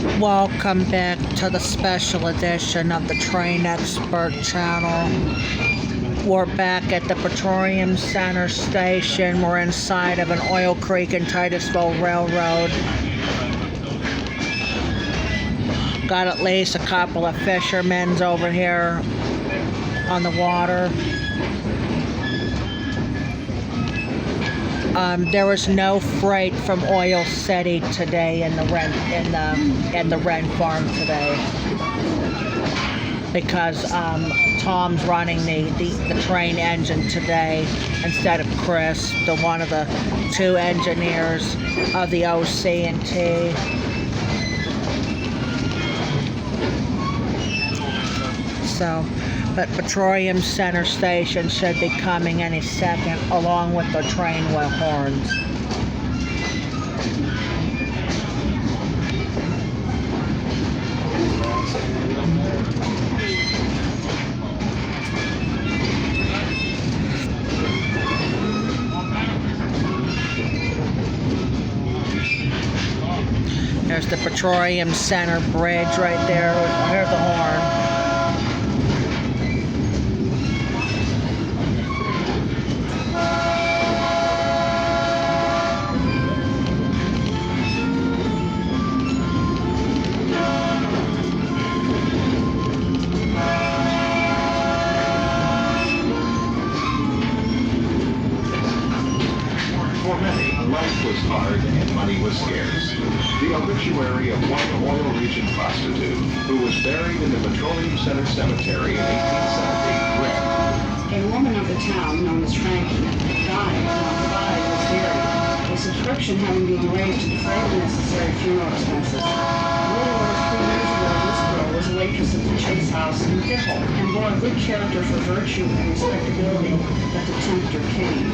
Welcome back to the special edition of the Train Expert channel. We're back at the Petroleum Center station. We're inside of an Oil Creek and Titusville Railroad. Got at least a couple of fishermen over here on the water. There was no freight from Oil City today in the Ren farm today because Tom's running the train engine today instead of Chris, one of the two engineers of the OC&T. So, but Petroleum Center Station should be coming any second, along with the train with horns. There's the Petroleum Center Bridge right there. Here's the horn. For many, life was hard and money was scarce. The obituary of one Oil Region prostitute who was buried in the Petroleum Center Cemetery in 1870 read, "A woman of the town, known as Frankie, died while the body was buried, a subscription having been raised to defray the necessary funeral expenses. A little over 3 years ago, this girl was a waitress at the Chase House in Dipple and bore a good character for virtue and respectability, but the tempter came."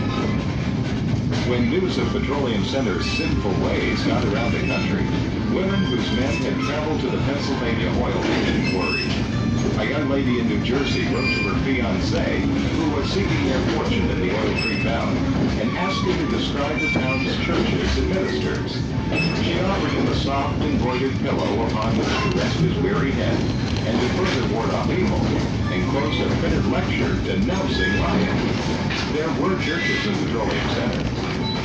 When news of Petroleum Center's sinful ways got around the country, women whose men had traveled to the Pennsylvania Oil Region worried. A young lady in New Jersey wrote to her fiancé, who was seeking their fortune in the Oil Creek Valley, and asked him to describe the town's churches and ministers. She offered him a soft embroidered pillow upon which to rest his weary head, and to further ward off evil, enclosed a printed lecture denouncing lying. There were churches in Petroleum Center.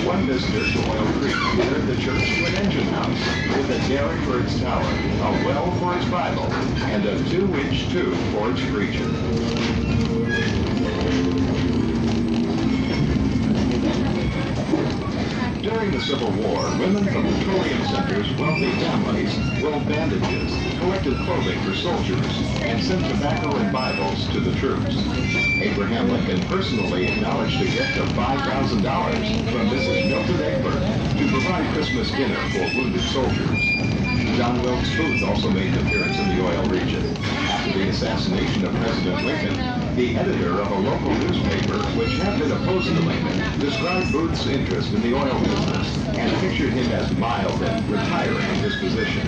One visitor to Oil Creek compared the church to an engine house, with a derrick for its tower, a well for its Bible, and a 2-inch tube for its preacher. During the Civil War, women from Petroleum Center's wealthy families wove bandages, collected clothing for soldiers, and sent tobacco and Bibles to the troops. Abraham Lincoln personally acknowledged a gift of $5,000 from Mrs. Milton Egbert to provide Christmas dinner for wounded soldiers. John Wilkes Booth also made an appearance in the Oil Region. After the assassination of President Lincoln, the editor of a local newspaper, which had been opposed to Lincoln, described Booth's interest in the oil business and pictured him as mild and retiring in disposition.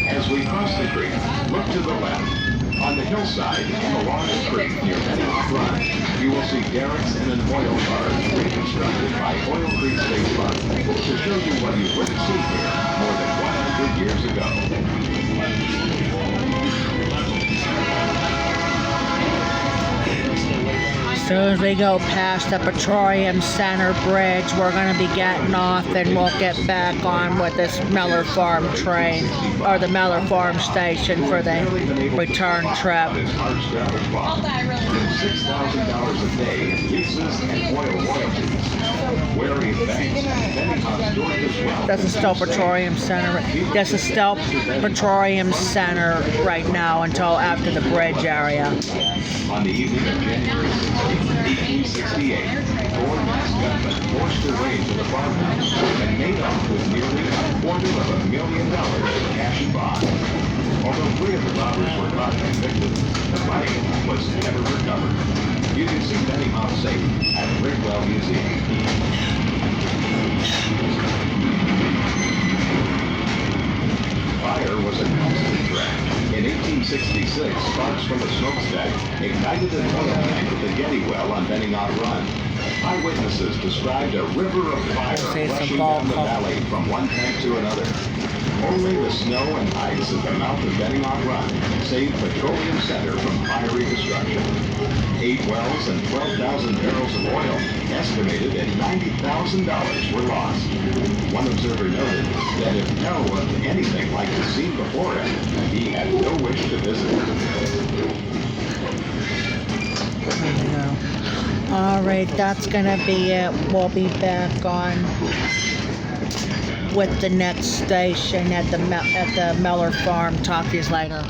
As we cross the creek, look to the left. On the hillside and along the creek near Benioff Run, you will see derricks and an oil barge reconstructed by Oil Creek State Fund to show you what you wouldn't see here more than 100 years ago. As soon as we go past the Petroleum Center Bridge, we're going to be getting off and we'll get back on with this Miller Farm train, or the Miller Farm station for the return trip. $6,000 a day in leases and oil royalties. Wearing banks and Benihana stores as well. This is still Petroleum Center. This is still Petroleum Center right now until after the bridge area. On the evening of January 16, 1868, four masked gunmen forced their way to the farmhouse and made off with nearly $250,000 in cash and bonds. Although 3 of the robbers were caught and convicted, the money was never recovered. You can see Benihana's safe at Brickwell Museum. Fire was a constant threat. In 1866, sparks from a smokestack ignited an oil tank at the Getty Well on Benioff Run. Eyewitnesses described a river of fire rushing down the valley from one tank to another. Only the snow and ice at the mouth of Benioff Run saved Petroleum Center from fiery destruction. 8 wells and 12,000 barrels of oil, estimated at $90,000, were lost. One observer noted that if hell was anything like the scene before him, he had no wish to visit it. Alright, that's gonna be it. We'll be back on with the next station at the Miller Farm. Talk to you later.